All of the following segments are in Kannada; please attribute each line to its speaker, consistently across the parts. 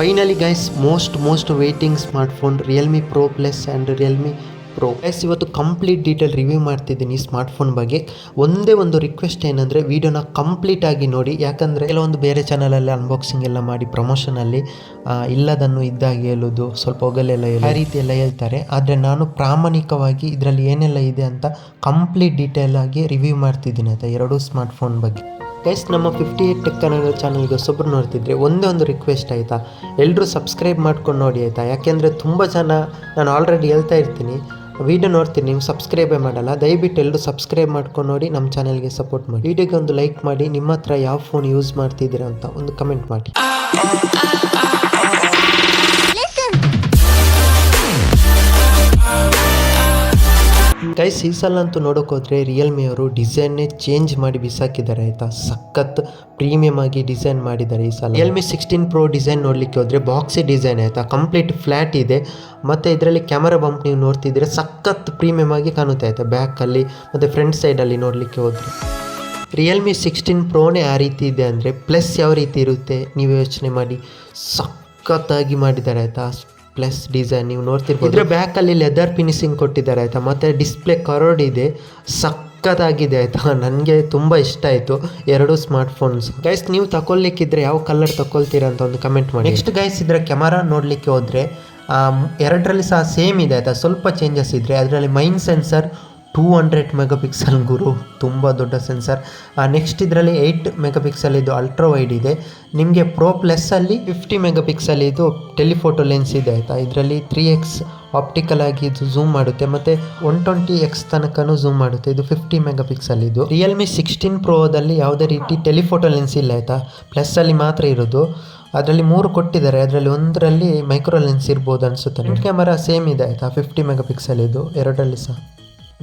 Speaker 1: Finally guys most waiting smartphone Realme pro plus and Realme pro guys ಇವತ್ತು ಕಂಪ್ಲೀಟ್ ಡೀಟೇಲ್ ರಿವ್ಯೂ ಮಾಡ್ತಿದ್ದೀನಿ ಈ ಸ್ಮಾರ್ಟ್ಫೋನ್ ಬಗ್ಗೆ. ಒಂದೇ ಒಂದು ರಿಕ್ವೆಸ್ಟ್ ಏನಂದರೆ ವೀಡಿಯೋನ ಕಂಪ್ಲೀಟಾಗಿ ನೋಡಿ, ಯಾಕಂದರೆ ಕೆಲವೊಂದು ಬೇರೆ ಚಾನಲಲ್ಲಿ ಅನ್ಬಾಕ್ಸಿಂಗ್ ಎಲ್ಲ ಮಾಡಿ ಪ್ರಮೋಷನಲ್ಲಿ ಇಲ್ಲದನ್ನು ಇದ್ದಾಗಿ ಹೇಳೋದು, ಸ್ವಲ್ಪ ಹೊಗಲೆಲ್ಲ ಆ ರೀತಿ ಎಲ್ಲ ಹೇಳ್ತಾರೆ. ಆದರೆ ನಾನು ಪ್ರಾಮಾಣಿಕವಾಗಿ ಇದರಲ್ಲಿ ಏನೆಲ್ಲ ಇದೆ ಅಂತ ಕಂಪ್ಲೀಟ್ ಡೀಟೇಲ್ ಆಗಿ ರಿವ್ಯೂ ಮಾಡ್ತಿದ್ದೀನಿ ಆಯಿತಾ, ಎರಡೂ ಸ್ಮಾರ್ಟ್ಫೋನ್ ಬಗ್ಗೆ. ಗೈಸ್ ನಮ್ಮ 58 ಟೆಕ್ ಕನ್ನಡ ಚಾನಲ್ಗೆ ಹೊಸೊಬ್ಬರು ನೋಡ್ತಿದ್ರೆ ಒಂದೇ ಒಂದು ರಿಕ್ವೆಸ್ಟ್ ಆಯಿತಾ, ಎಲ್ಲರೂ ಸಬ್ಸ್ಕ್ರೈಬ್ ಮಾಡ್ಕೊಂಡು ನೋಡಿ ಆಯಿತಾ. ಯಾಕೆಂದರೆ ತುಂಬ ಜನ ನಾನು ಆಲ್ರೆಡಿ ಹೇಳ್ತಾ ಇರ್ತೀನಿ ವೀಡಿಯೋ ನೋಡ್ತೀನಿ, ನೀವು ಸಬ್ಸ್ಕ್ರೈಬೇ ಮಾಡಲ್ಲ. ದಯವಿಟ್ಟು ಎಲ್ಲರೂ ಸಬ್ಸ್ಕ್ರೈಬ್ ಮಾಡ್ಕೊಂಡು ನೋಡಿ, ನಮ್ಮ ಚಾನಲ್ಗೆ ಸಪೋರ್ಟ್ ಮಾಡಿ. ವಿಡಿಯೋಗೆ ಒಂದು ಲೈಕ್ ಮಾಡಿ, ನಿಮ್ಮ ಹತ್ರ ಯಾವ ಫೋನ್ ಯೂಸ್ ಮಾಡ್ತಿದ್ದೀರಾ ಅಂತ ಒಂದು ಕಮೆಂಟ್ ಮಾಡಿ. ಗೈಸ್ ಈ ಸಲ ಅಂತೂ ನೋಡೋಕೆ ಹೋದರೆ ರಿಯಲ್ಮಿ ಅವರು ಡಿಸೈನ್ನೇ ಚೇಂಜ್ ಮಾಡಿ ಬಿಸಾಕಿದ್ದಾರೆ ಆಯಿತಾ. ಸಖತ್ ಪ್ರೀಮಿಯಮ್ ಆಗಿ ಡಿಸೈನ್ ಮಾಡಿದ್ದಾರೆ ಈ ಸಲ. ರಿಯಲ್ಮಿ 16 ಪ್ರೋ ಡಿಸೈನ್ ನೋಡಲಿಕ್ಕೆ ಹೋದರೆ ಬಾಕ್ಸಿ ಡಿಸೈನ್ ಆಯಿತಾ, ಕಂಪ್ಲೀಟ್ ಫ್ಲ್ಯಾಟ್ ಇದೆ. ಮತ್ತು ಇದರಲ್ಲಿ ಕ್ಯಾಮರಾ ಬಂಪ್ ನೀವು ನೋಡ್ತಿದ್ರೆ ಸಖತ್ ಪ್ರೀಮಿಯಮ್ ಆಗಿ ಕಾಣುತ್ತೆ ಆಯಿತಾ, ಬ್ಯಾಕಲ್ಲಿ ಮತ್ತು ಫ್ರಂಟ್ ಸೈಡಲ್ಲಿ ನೋಡಲಿಕ್ಕೆ ಹೋದರೆ. ರಿಯಲ್ಮಿ 16 ಪ್ರೋನೇ ಆ ರೀತಿ ಇದೆ ಅಂದರೆ ಪ್ಲಸ್ ಯಾವ ರೀತಿ ಇರುತ್ತೆ ನೀವು ಯೋಚನೆ ಮಾಡಿ. ಸಖತ್ತಾಗಿ ಮಾಡಿದ್ದಾರೆ ಆಯಿತಾ, ಪ್ಲಸ್ ಡಿಸೈನ್ ನೀವು ನೋಡ್ತಿರ್ಬೋದು. ಇದರ ಬ್ಯಾಕಲ್ಲಿ ಲೆದರ್ ಫಿನಿಶಿಂಗ್ ಕೊಟ್ಟಿದ್ದಾರೆ ಆಯಿತಾ, ಮತ್ತು ಡಿಸ್ಪ್ಲೇ ಕರ್ವ್ಡ್ ಇದೆ, ಸಖತ್ತಾಗಿದೆ ಆಯಿತಾ. ನನಗೆ ತುಂಬ ಇಷ್ಟ ಆಯಿತು ಎರಡೂ ಸ್ಮಾರ್ಟ್ಫೋನ್ಸ್. ಗೈಸ್ ನೀವು ತಗೊಳ್ಲಿಕ್ಕಿದ್ರೆ ಯಾವ ಕಲರ್ ತಗೊಳ್ತೀರಾ ಅಂತ ಒಂದು ಕಮೆಂಟ್ ಮಾಡಿ. ನೆಕ್ಸ್ಟ್ ಗೈಸ್ ಇದರ ಕ್ಯಾಮರಾ ನೋಡಲಿಕ್ಕೆ ಹೋದರೆ ಎರಡರಲ್ಲಿ ಸಹ ಸೇಮ್ ಇದೆ ಆಯಿತಾ, ಸ್ವಲ್ಪ ಚೇಂಜಸ್ ಇದ್ದರೆ ಅದರಲ್ಲಿ ಮೈನ್ ಸೆನ್ಸರ್ 200 ಮೆಗಾಪಿಕ್ಸೆಲ್ ಗುರು, ತುಂಬ ದೊಡ್ಡ ಸೆನ್ಸರ್. ನೆಕ್ಸ್ಟ್ ಇದರಲ್ಲಿ 8 ಮೆಗಾಪಿಕ್ಸೆಲ್ ಇದು ಅಲ್ಟ್ರಾ ವೈಡ್ ಇದೆ. ನಿಮಗೆ ಪ್ರೋ ಪ್ಲಸ್ಸಲ್ಲಿ 50 ಮೆಗಾಪಿಕ್ಸೆಲ್ ಇದು ಟೆಲಿಫೋಟೋ ಲೆನ್ಸ್ ಇದೆ ಆಯಿತಾ. ಇದರಲ್ಲಿ 3x ಆಪ್ಟಿಕಲ್ ಆಗಿ ಇದು ಝೂಮ್ ಮಾಡುತ್ತೆ, ಮತ್ತು 120x ತನಕನೂ ಝೂಮ್ ಮಾಡುತ್ತೆ. ಇದು 50 ಮೆಗಾಪಿಕ್ಸೆಲ್ ಇದು. ರಿಯಲ್ಮಿ 16 ಪ್ರೋದಲ್ಲಿ ಯಾವುದೇ ರೀತಿ ಟೆಲಿಫೋಟೋ ಲೆನ್ಸ್ ಇಲ್ಲ ಆಯಿತಾ, ಪ್ಲಸ್ಸಲ್ಲಿ ಮಾತ್ರ ಇರೋದು. ಅದರಲ್ಲಿ 3 ಕೊಟ್ಟಿದ್ದಾರೆ, ಅದರಲ್ಲಿ ಒಂದರಲ್ಲಿ ಮೈಕ್ರೋ ಲೆನ್ಸ್ ಇರ್ಬೋದು ಅನಿಸುತ್ತೆ. ಫ್ರಂಟ್ ಕ್ಯಾಮರಾ ಸೇಮ್ ಇದೆ ಆಯಿತಾ, 50 ಮೆಗಾಪಿಕ್ಸೆಲ್ ಇದು ಎರಡರಲ್ಲಿ ಸಹ.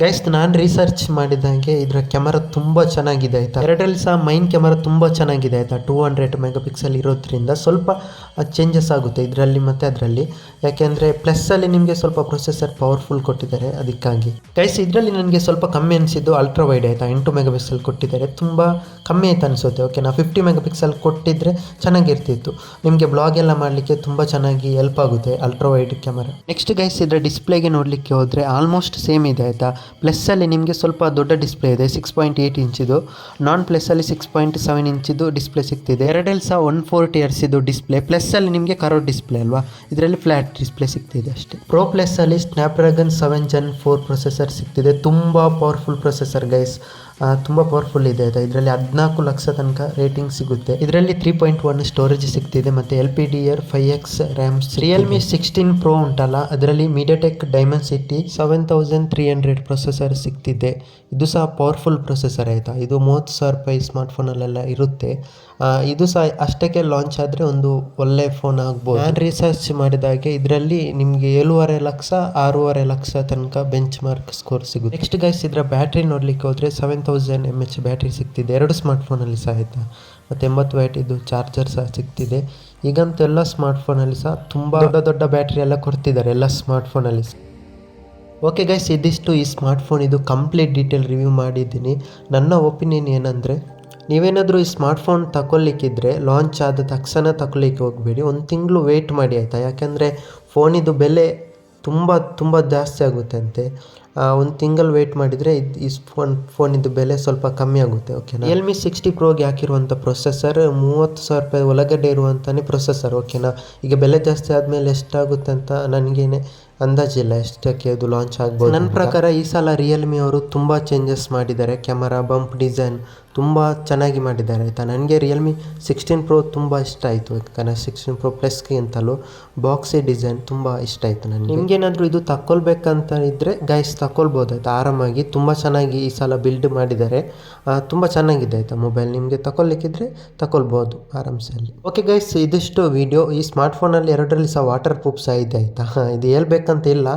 Speaker 1: ಗೈಸ್ ನಾನು ರಿಸರ್ಚ್ ಮಾಡಿದಂಗೆ ಇದರ ಕ್ಯಾಮರಾ ತುಂಬ ಚೆನ್ನಾಗಿದೆ ಆಯಿತಾ. ಎರಡರಲ್ಲಿ ಸಹ ಮೈನ್ ಕ್ಯಾಮರಾ ತುಂಬ ಚೆನ್ನಾಗಿದೆ ಆಯಿತಾ. 200 ಮೆಗಾಪಿಕ್ಸೆಲ್ ಇರೋದ್ರಿಂದ ಸ್ವಲ್ಪ ಚೇಂಜಸ್ ಆಗುತ್ತೆ ಇದರಲ್ಲಿ ಮತ್ತು ಅದರಲ್ಲಿ. ಯಾಕೆಂದರೆ ಪ್ಲಸ್ಸಲ್ಲಿ ನಿಮಗೆ ಸ್ವಲ್ಪ ಪ್ರೊಸೆಸರ್ ಪವರ್ಫುಲ್ ಕೊಟ್ಟಿದ್ದಾರೆ ಅದಕ್ಕಾಗಿ. ಗೈಸ್ ಇದರಲ್ಲಿ ನನಗೆ ಸ್ವಲ್ಪ ಕಮ್ಮಿ ಅನಿಸಿದ್ದು ಅಲ್ಟ್ರಾ ವೈಡ್ ಆಯಿತಾ, 8 ಮೆಗಾಪಿಕ್ಸೆಲ್ ಕೊಟ್ಟಿದ್ದಾರೆ, ತುಂಬ ಕಮ್ಮಿ ಆಯ್ತು ಅನಿಸುತ್ತೆ. ಓಕೆನಾ, 50 ಮೆಗಾಪಿಕ್ಸೆಲ್ ಕೊಟ್ಟಿದ್ದರೆ ಚೆನ್ನಾಗಿರ್ತಿತ್ತು, ನಿಮಗೆ ಬ್ಲಾಗ್ ಎಲ್ಲ ಮಾಡಲಿಕ್ಕೆ ತುಂಬ ಚೆನ್ನಾಗಿ ಹೆಲ್ಪ್ ಆಗುತ್ತೆ ultra wide camera. Next guys ಇದರ ಡಿಸ್ಪ್ಲೇಗೆ ನೋಡಲಿಕ್ಕೆ ಹೋದರೆ ಆಲ್ಮೋಸ್ಟ್ ಸೇಮ್ ಇದೆ ಆಯಿತಾ. ಪ್ಲಸ್ಸಲ್ಲಿ ನಿಮಗೆ ಸ್ವಲ್ಪ ದೊಡ್ಡ ಡಿಸ್ಪ್ಲೇ ಇದೆ, 6.8 ಇಂಚಿದು. ನಾನ್ ಪ್ಲಸ್ಸಲ್ಲಿ 6.7 ಇಂಚಿದು ಡಿಸ್ಪ್ಲೇ ಸಿಗ್ತಿದೆ. ಎರಡಲ್ಲಿ ಸಹ 140 Hz ಇದು ಡಿಸ್ಪ್ಲೇ. ಪ್ಲಸ್ಸಲ್ಲಿ ನಿಮಗೆ ಕರ್ವ್ ಡಿಸ್ಪ್ಲೇ ಅಲ್ವಾ, ಇದರಲ್ಲಿ ಫ್ಲ್ಯಾಟ್ ಡಿಸ್ಪ್ಲೇ ಸಿಗ್ತಿದೆ ಅಷ್ಟೇ. ಪ್ರೋ ಪ್ಲಸ್ಸಲ್ಲಿ ಸ್ನ್ಯಾಪ್ಡ್ರ್ಯಾಗನ್ 7 Gen 4 ಪ್ರೊಸೆಸರ್ ಸಿಗ್ತಿದೆ, ತುಂಬ ಪವರ್ಫುಲ್ ಪ್ರೊಸೆಸರ್ ಗೈಸ್, ತುಂಬ ಪವರ್ಫುಲ್ ಇದೆ ಆಯಿತಾ. ಇದರಲ್ಲಿ 14 ಲಕ್ಷ ತನಕ ರೇಟಿಂಗ್ ಸಿಗುತ್ತೆ. ಇದರಲ್ಲಿ 3.1 ಸ್ಟೋರೇಜ್ ಸಿಗ್ತಿದೆ, ಮತ್ತು LPDDR5X ರ್ಯಾಮ್ಸ್. ರಿಯಲ್ಮಿ 16 ಪ್ರೋ ಉಂಟಲ್ಲ, ಅದರಲ್ಲಿ ಮೀಡಿಯಾಟೆಕ್ ಡೈಮೆನ್ಸಿಟಿ 7300 ಪ್ರೊಸೆಸರ್ ಸಿಗ್ತಿದೆ. ಇದು ಸಹ ಪವರ್ಫುಲ್ ಪ್ರೊಸೆಸರ್ ಆಯಿತಾ. ಇದು 30,000 ರೂಪಾಯಿ ಸ್ಮಾರ್ಟ್ಫೋನಲ್ಲೆಲ್ಲ ಇರುತ್ತೆ. ಇದು ಸಹ ಅಷ್ಟಕ್ಕೆ ಲಾಂಚ್ ಆದರೆ ಒಂದು ಒಳ್ಳೆ ಫೋನ್ ಆಗ್ಬೋದು. ನಾನು ರಿಸರ್ಚ್ ಮಾಡಿದಾಗೆ ಇದರಲ್ಲಿ ನಿಮಗೆ 7.5 ಲಕ್ಷ 6.5 ಲಕ್ಷ ತನಕ ಬೆಂಚ್ ಮಾರ್ಕ್ ಸ್ಕೋರ್ ಸಿಗುತ್ತೆ. ನೆಕ್ಸ್ಟ್ ಗೈಸ್ ಇದರ ಬ್ಯಾಟ್ರಿ ನೋಡಲಿಕ್ಕೆ ಹೋದರೆ 7000 mAh ಬ್ಯಾಟ್ರಿ ಸಿಗ್ತಿದೆ ಎರಡು ಸ್ಮಾರ್ಟ್ಫೋನಲ್ಲಿ ಸಹ ಆಯಿತಾ. ಮತ್ತು 80 ವ್ಯಾಟ್ ಇದು ಚಾರ್ಜರ್ ಸಹ ಸಿಗ್ತಿದೆ. ಈಗಂತೂ ಎಲ್ಲ ಸ್ಮಾರ್ಟ್ಫೋನಲ್ಲಿ ಸಹ ತುಂಬ ದೊಡ್ಡ ಬ್ಯಾಟ್ರಿ ಎಲ್ಲ ಕೊಡ್ತಿದ್ದಾರೆ ಎಲ್ಲ ಸ್ಮಾರ್ಟ್ಫೋನಲ್ಲಿ. ಓಕೆ ಗೈಸ್ ಇದಿಷ್ಟು ಈ ಸ್ಮಾರ್ಟ್ಫೋನ್ ಇದು ಕಂಪ್ಲೀಟ್ ಡೀಟೇಲ್ ರಿವ್ಯೂ ಮಾಡಿದ್ದೀನಿ. ನನ್ನ ಒಪಿನಿಯನ್ ಏನಂದರೆ, ನೀವೇನಾದರೂ ಈ ಸ್ಮಾರ್ಟ್ಫೋನ್ ತಗೊಳ್ಲಿಕ್ಕಿದ್ರೆ ಲಾಂಚ್ ಆದ ತಕ್ಷಣ ತಗೊಳ್ಲಿಕ್ಕೆ ಹೋಗಬೇಡಿ, ಒಂದು ತಿಂಗಳು ವೆಯ್ಟ್ ಮಾಡಿ ಆಯಿತಾ. ಯಾಕೆಂದರೆ ಫೋನಿದು ಬೆಲೆ ತುಂಬ ಜಾಸ್ತಿ ಆಗುತ್ತೆ ಅಂತೆ. ಒಂದು ತಿಂಗಳು ವೆಯ್ಟ್ ಮಾಡಿದರೆ ಈ ಫೋನಿದ್ದು ಬೆಲೆ ಸ್ವಲ್ಪ ಕಮ್ಮಿ ಆಗುತ್ತೆ. ಓಕೆನಾ. ರಿಯಲ್ಮಿ 60 ಪ್ರೋಗೆ ಹಾಕಿರುವಂಥ ಪ್ರೊಸೆಸರ್ 30,000 ರೂಪಾಯಿ ಒಳಗಡೆ ಇರುವಂಥನೇ ಪ್ರೊಸೆಸರ್. ಓಕೆನಾ. ಈಗ ಬೆಲೆ ಜಾಸ್ತಿ ಆದಮೇಲೆ ಎಷ್ಟಾಗುತ್ತೆ ಅಂತ ನನಗೇನೆ ಅಂದಾಜಿಲ್ಲ ಎಷ್ಟಕ್ಕೆ ಅದು ಲಾಂಚ್ ಆಗ್ಬೋದು. ನನ್ನ ಪ್ರಕಾರ ಈ ಸಲ ರಿಯಲ್ಮಿ ಅವರು ತುಂಬ ಚೇಂಜಸ್ ಮಾಡಿದ್ದಾರೆ. ಕ್ಯಾಮರಾ ಬಂಪ್ ಡಿಸೈನ್ ತುಂಬ ಚೆನ್ನಾಗಿ ಮಾಡಿದ್ದಾರೆ ಆಯಿತಾ. ನನಗೆ ರಿಯಲ್ಮಿ 16 ಪ್ರೋ ತುಂಬ ಇಷ್ಟ ಆಯಿತು. ಯಾಕಂದರೆ 16 ಪ್ರೋ ಪ್ಲಸ್ಗಿಂತಲೂ ಬಾಕ್ಸಿ ಡಿಸೈನ್ ತುಂಬ ಇಷ್ಟ ಆಯಿತು ನನಗೆ. ನಿಮಗೇನಾದರೂ ಇದು ತಗೊಳ್ಬೇಕಂತ ಇದ್ದರೆ ಗೈಸ್ ತಗೊಳ್ಬೋದು ಆಯಿತಾ ಆರಾಮಾಗಿ. ತುಂಬ ಚೆನ್ನಾಗಿ ಈ ಸಲ ಬಿಲ್ಡ್ ಮಾಡಿದ್ದಾರೆ, ತುಂಬ ಚೆನ್ನಾಗಿದೆ ಆಯಿತಾ. ಮೊಬೈಲ್ ನಿಮಗೆ ತಗೊಳ್ಲಿಕ್ಕಿದ್ರೆ ತಗೊಳ್ಬೋದು ಆರಾಮ್ಸಲ್ಲಿ. ಓಕೆ ಗೈಸ್ ಇದಿಷ್ಟು ವಿಡಿಯೋ. ಈ ಸ್ಮಾರ್ಟ್ಫೋನಲ್ಲಿ ಎರಡರಲ್ಲಿ ಸಹ ವಾಟರ್ ಪ್ರೂಫ್ ಸಹ ಇದೆ ಆಯಿತಾ. ಇದು ಹೇಳ್ಬೇಕಂತ ಇಲ್ಲ,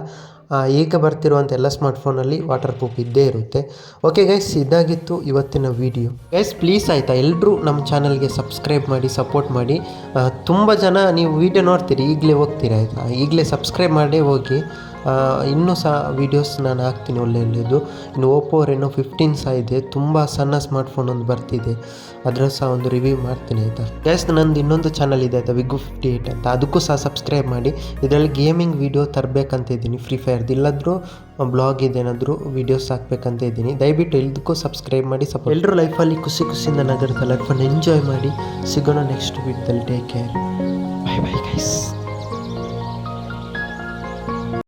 Speaker 1: ಈಗ ಬರ್ತಿರುವಂಥ ಎಲ್ಲ ಸ್ಮಾರ್ಟ್ಫೋನಲ್ಲಿ ವಾಟರ್ ಪ್ರೂಫ್ ಇದ್ದೇ ಇರುತ್ತೆ. ಓಕೆ ಗೈಸ್ ಇದಾಗಿತ್ತು ಇವತ್ತಿನ ವಿಡಿಯೋ. ಗೈಸ್ ಪ್ಲೀಸ್ ಆಯಿತಾ ಎಲ್ಲರೂ ನಮ್ಮ ಚಾನಲ್ಗೆ ಸಬ್ಸ್ಕ್ರೈಬ್ ಮಾಡಿ ಸಪೋರ್ಟ್ ಮಾಡಿ. ತುಂಬ ಜನ ನೀವು ವಿಡಿಯೋ ನೋಡ್ತೀರಿ ಈಗಲೇ ಹೋಗ್ತೀರಾ ಆಯಿತಾ, ಈಗಲೇ ಸಬ್ಸ್ಕ್ರೈಬ್ ಮಾಡಿ ಹೋಗಿ. ಇನ್ನೂ ಸಹ ವೀಡಿಯೋಸ್ ನಾನು ಹಾಕ್ತೀನಿ ಒಳ್ಳೆಯದು. ಇನ್ನು ಓಪೋ ರೆನೋ 15 ಸಹ ಇದೆ, ತುಂಬ ಸಣ್ಣ ಸ್ಮಾರ್ಟ್ಫೋನ್ ಒಂದು ಬರ್ತಿದೆ, ಅದರ ಸಹ ಒಂದು ರಿವ್ಯೂ ಮಾಡ್ತೀನಿ ಆಯಿತಾ ಗೈಸ್. ನಂದು ಇನ್ನೊಂದು ಚಾನಲ್ ಇದೆ ಆಯಿತಾ, Vigu58 ಅಂತ, ಅದಕ್ಕೂ ಸಹ ಸಬ್ಸ್ಕ್ರೈಬ್ ಮಾಡಿ. ಇದರಲ್ಲಿ ಗೇಮಿಂಗ್ ವೀಡಿಯೋ ತರಬೇಕಂತ ಇದ್ದೀನಿ, ಫ್ರೀ ಫೈರ್ದು, ಇಲ್ಲಾದರೂ ಬ್ಲಾಗ್ ಇದೇನಾದರೂ ವೀಡಿಯೋಸ್ ಹಾಕಬೇಕಂತ ಇದ್ದೀನಿ. ದಯವಿಟ್ಟು ಎಲ್ಲದಕ್ಕೂ ಸಬ್ಸ್ಕ್ರೈಬ್ ಮಾಡಿ. ಎಲ್ಲರೂ ಲೈಫಲ್ಲಿ ಖುಷಿಯಿಂದ ನಗರ್ತಾ ಲೈಫನ್ನು ಎಂಜಾಯ್ ಮಾಡಿ. ಸಿಗೋಣ ನೆಕ್ಸ್ಟ್ ವೀಡಿಯೋದಲ್ಲಿ. Take care, bye bye guys.